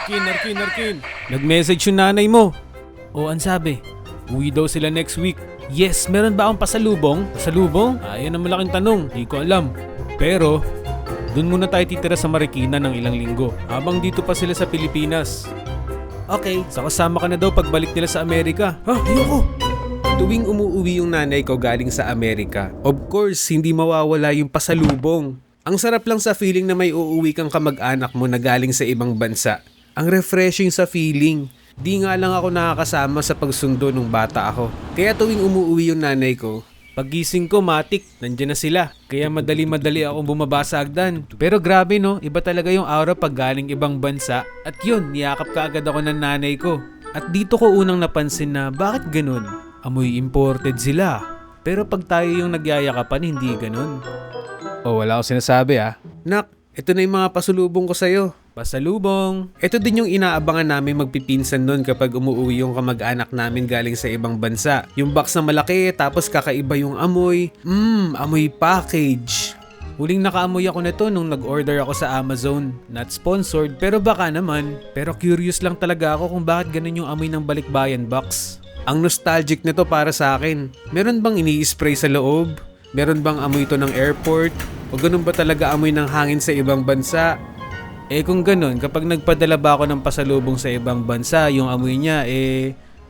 Arkin. Nag-message yung nanay mo. O, ang sabi? Uwi daw sila next week. Yes, meron ba akong pasalubong? Pasalubong? Yan ang malaking tanong. Hindi ko alam. Pero, dun muna tayo titira sa Marikina ng ilang linggo. Habang dito pa sila sa Pilipinas. Okay, sa kasama ka na daw pagbalik nila sa Amerika. Ayoko! Tuwing umuwi yung nanay ko galing sa Amerika, of course, hindi mawawala yung pasalubong. Ang sarap lang sa feeling na may uuwi kang kamag-anak mo na galing sa ibang bansa. Ang refreshing sa feeling. Di nga lang ako nakakasama sa pagsundo nung bata ako. Kaya tuwing umuwi yung nanay ko, paggising ko matik, nandiyan na sila. Kaya madali-madali akong bumaba sa hagdan. Pero grabe no, iba talaga yung aura pag galing ibang bansa. At yun, niyakap ka agad ako ng nanay ko. At dito ko unang napansin na bakit ganun? Amoy imported sila. Pero pag tayo yung nagyayakapan, hindi ganun. Wala akong sinasabi Nak, ito na yung mga pasalubong ko sa'yo. Pasalubong? Ito din yung inaabangan namin magpipinsan nun kapag umuwi yung kamag-anak namin galing sa ibang bansa. Yung box na malaki, tapos kakaiba yung amoy. Amoy package. Huling nakaamoy ako nito nung nag-order ako sa Amazon. Not sponsored, pero baka naman. Pero curious lang talaga ako kung bakit ganun yung amoy ng balikbayan box. Ang nostalgic nito para sa akin. Meron bang ini-spray sa loob? Meron bang amoy ito ng airport? O ganun ba talaga amoy ng hangin sa ibang bansa? Kung ganun, kapag nagpadala ba ako ng pasalubong sa ibang bansa, yung amoy niya,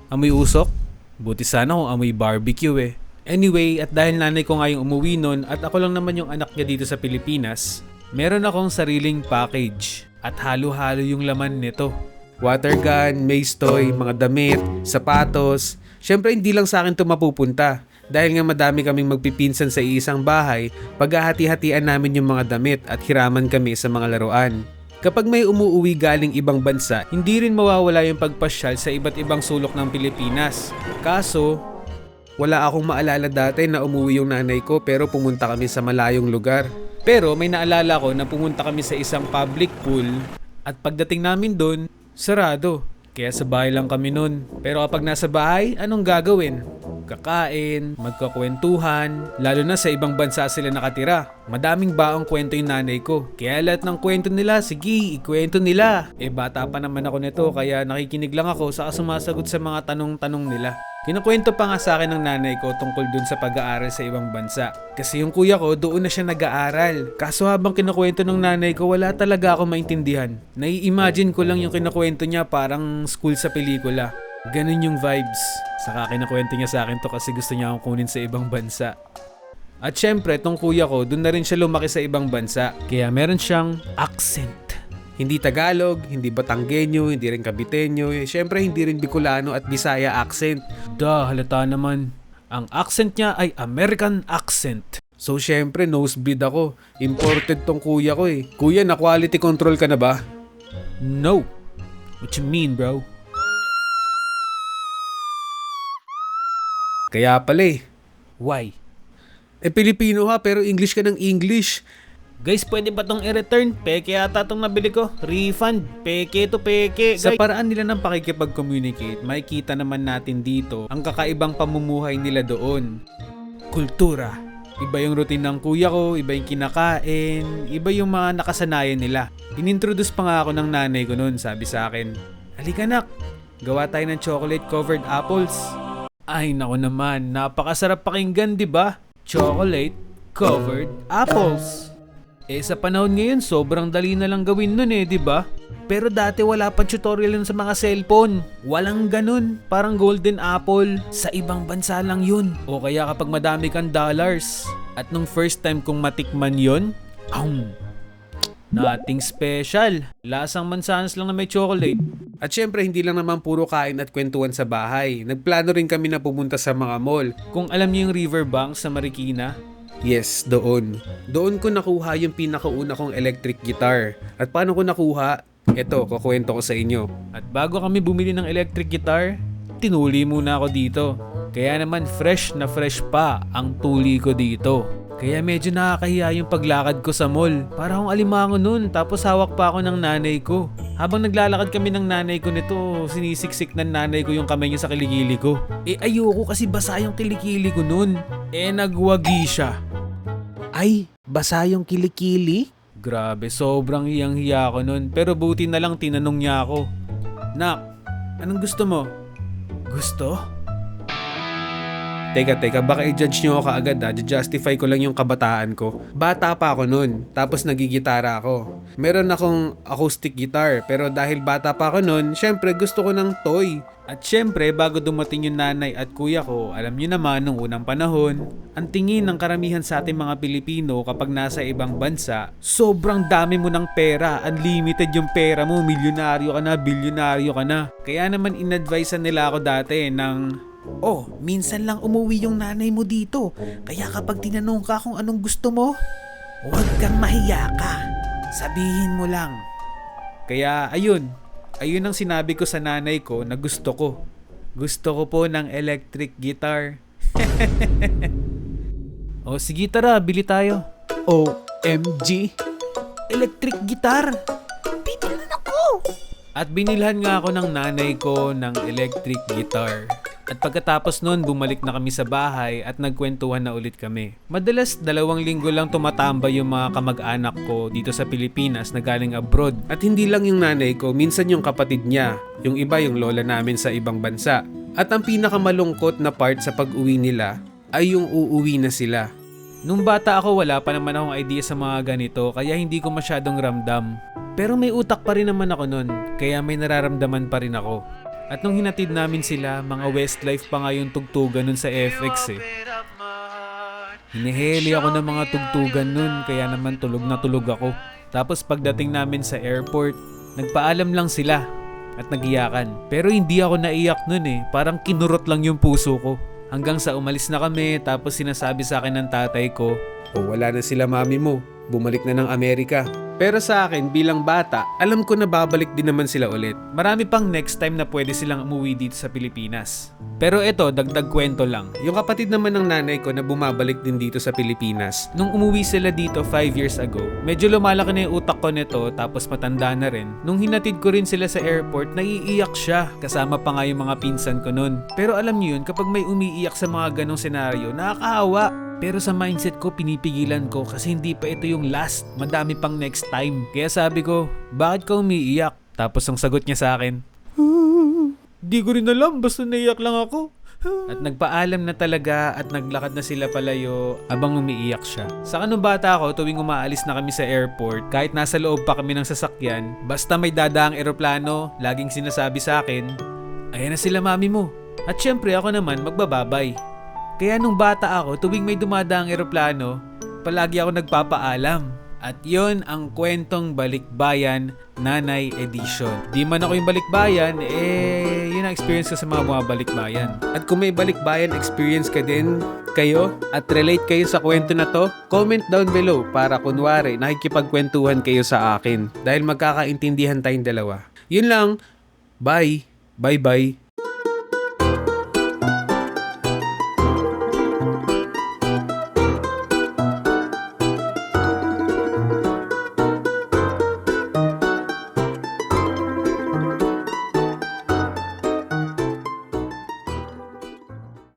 amoy usok? Buti sana kung amoy barbecue Anyway, at dahil nanay ko nga yung umuwi nun at ako lang naman yung anak niya dito sa Pilipinas, meron akong sariling package at halo-halo yung laman nito. Water gun, mace toy, mga damit, sapatos. Siyempre hindi lang sa akin ito mapupunta. Dahil nga madami kaming magpipinsan sa isang bahay, paghahati-hatian namin yung mga damit at hiraman kami sa mga laruan. Kapag may umuuwi galing ibang bansa, hindi rin mawawala yung pagpasyal sa iba't ibang sulok ng Pilipinas. Kaso, wala akong maalala dati na umuwi yung nanay ko pero pumunta kami sa malayong lugar. Pero may naalala ko na pumunta kami sa isang public pool at pagdating namin doon, sarado. Kaya sa bahay lang kami nun. Pero kapag nasa bahay, anong gagawin? Kakain, magkakwentuhan, lalo na sa ibang bansa sila nakatira. Madaming baong kwento yung nanay ko. Kaya lahat ng kwento nila, sige, ikwento nila. Bata pa naman ako nito kaya nakikinig lang ako saka sumasagot sa mga tanong-tanong nila. Kinukwento pa nga sa akin ng nanay ko tungkol dun sa pag-aaral sa ibang bansa. Kasi yung kuya ko, doon na siya nag-aaral. Kaso habang kinukwento ng nanay ko, wala talaga ako maintindihan. Nai-imagine ko lang yung kinukwento niya parang school sa pelikula. Ganun yung vibes. Saka kinukwento niya sa akin to kasi gusto niya akong kunin sa ibang bansa. At syempre, tong kuya ko, doon na rin siya lumaki sa ibang bansa. Kaya meron siyang accent. Hindi Tagalog, hindi Batanggenyo, hindi rin Caviteño, syempre hindi rin Bicolano at Bisaya accent. Halata naman. Ang accent niya ay American accent. So syempre nosebleed ako. Imported tong kuya ko Kuya, na quality control ka na ba? No. What you mean, bro? Kaya pala Why? Pilipino ha, pero English ka ng English. Guys, pwede ba tong i-return? Peke yata tong nabili ko. Refund. Peke to peke. Sa paraan nila ng pakikipag-communicate, makikita naman natin dito ang kakaibang pamumuhay nila doon. Kultura. Iba yung routine ng kuya ko, iba yung kinakain, iba yung mga nakasanayan nila. Inintroduce pa nga ako ng nanay ko noon, sabi sa akin, "Halika nak, gawa tayo ng chocolate covered apples." Ay nako naman, napakasarap pakinggan, di ba? Chocolate covered apples. Sa panahon ngayon, sobrang dali na lang gawin nun di ba? Pero dati wala pa tutorial yun sa mga cellphone. Walang ganun. Parang golden apple. Sa ibang bansa lang yun. O kaya kapag madami kang dollars. At nung first time kong matikman yun, nothing special. Lasang mansanas lang na may chocolate. At syempre, hindi lang naman puro kain at kwentuhan sa bahay. Nagplano rin kami na pumunta sa mga mall. Kung alam niyo yung riverbank sa Marikina, yes, doon. Doon ko nakuha yung pinakauna kong electric guitar. At paano ko nakuha? Ito, kukwento ko sa inyo. At bago kami bumili ng electric guitar, tinuli muna ako dito. Kaya naman fresh na fresh pa ang tuli ko dito. Kaya medyo nakakahiya yung paglakad ko sa mall. Para akong alimango nun, tapos hawak pa ako ng nanay ko. Habang naglalakad kami ng nanay ko nito, sinisiksik ng nanay ko yung kamay niya sa kilikili ko. Ayoko kasi basa yung kilikili ko nun. Nagwagi siya. Ay, basa yung kilikili? Grabe, sobrang hiyang-hiya ako nun. Pero buti na lang tinanong niya ako. Nak, anong gusto mo? Gusto? Teka, baka i-judge nyo ako kaagad justify ko lang yung kabataan ko. Bata pa ako nun, tapos nagigitara ako. Meron akong acoustic guitar, pero dahil bata pa ako nun, syempre gusto ko ng toy. At syempre, bago dumating yung nanay at kuya ko, alam nyo naman nung unang panahon, ang tingin ng karamihan sa ating mga Pilipino kapag nasa ibang bansa, sobrang dami mo ng pera, unlimited yung pera mo, milyonaryo ka na, bilyonaryo ka na. Kaya naman in-advisean nila ako dati ng, oh, minsan lang umuwi yung nanay mo dito. Kaya kapag tinanong ka kung anong gusto mo, huwag kang mahiya ka. Sabihin mo lang. Kaya ayun ang sinabi ko sa nanay ko na gusto ko. Gusto ko po ng electric guitar. O sige tara, bili tayo. OMG! Electric guitar! Bibili na ako! At binilhan nga ako ng nanay ko ng electric guitar. At pagkatapos nun, bumalik na kami sa bahay at nagkwentuhan na ulit kami. Madalas 2 linggo lang tumatambay yung mga kamag-anak ko dito sa Pilipinas na galing abroad. At hindi lang yung nanay ko, minsan yung kapatid niya, yung iba yung lola namin sa ibang bansa. At ang pinakamalungkot na part sa pag-uwi nila ay yung uuwi na sila. Nung bata ako, wala pa naman akong idea sa mga ganito kaya hindi ko masyadong ramdam. Pero may utak pa rin naman ako nun, kaya may nararamdaman pa rin ako. At nung hinatid namin sila, mga Westlife pa nga yung tugtugan nun sa FX eh. Hiniheli ako ng mga tugtugan nun, kaya naman tulog na tulog ako. Tapos pagdating namin sa airport, nagpaalam lang sila at nagiyakan. Pero hindi ako naiyak nun eh, parang kinurot lang yung puso ko. Hanggang sa umalis na kami, tapos sinasabi sa akin ng tatay ko, "Oh, wala na sila mami mo, bumalik na ng Amerika." Pero sa akin, bilang bata, alam ko na babalik din naman sila ulit. Marami pang next time na pwede silang umuwi dito sa Pilipinas. Pero eto, dagdag kwento lang. Yung kapatid naman ng nanay ko na bumabalik din dito sa Pilipinas, nung umuwi sila dito 5 years ago, medyo lumalaki na yung utak ko nito tapos matanda na rin. Nung hinatid ko rin sila sa airport, naiiyak siya. Kasama pa nga yung mga pinsan ko nun. Pero alam niyo yun, kapag may umiiyak sa mga ganong senaryo, nakakaawa. Pero sa mindset ko, pinipigilan ko kasi hindi pa ito yung last. Madami pang next time. Kaya sabi ko, bakit ka umiiyak? Tapos ang sagot niya sa akin, di ko rin alam, basta naiyak lang ako. At nagpaalam na talaga at naglakad na sila palayo abang umiiyak siya. Sa kanong bata ako, tuwing umaalis na kami sa airport, kahit nasa loob pa kami ng sasakyan, basta may dadaang eroplano, laging sinasabi sa akin, ayan na sila mami mo. At syempre ako naman magbababay. Kaya nung bata ako, tuwing may dumadaang eroplano, palagi ako nagpapaalam. At yon ang kwentong Balikbayan Nanay Edition. Di man ako yung balikbayan, yun ang experience ko sa mga balikbayan. At kung may balikbayan experience ka din, kayo, at relate kayo sa kwento na to, comment down below para kunwari nakikipagkwentuhan kayo sa akin. Dahil magkakaintindihan tayong dalawa. Yun lang. Bye. Bye-bye.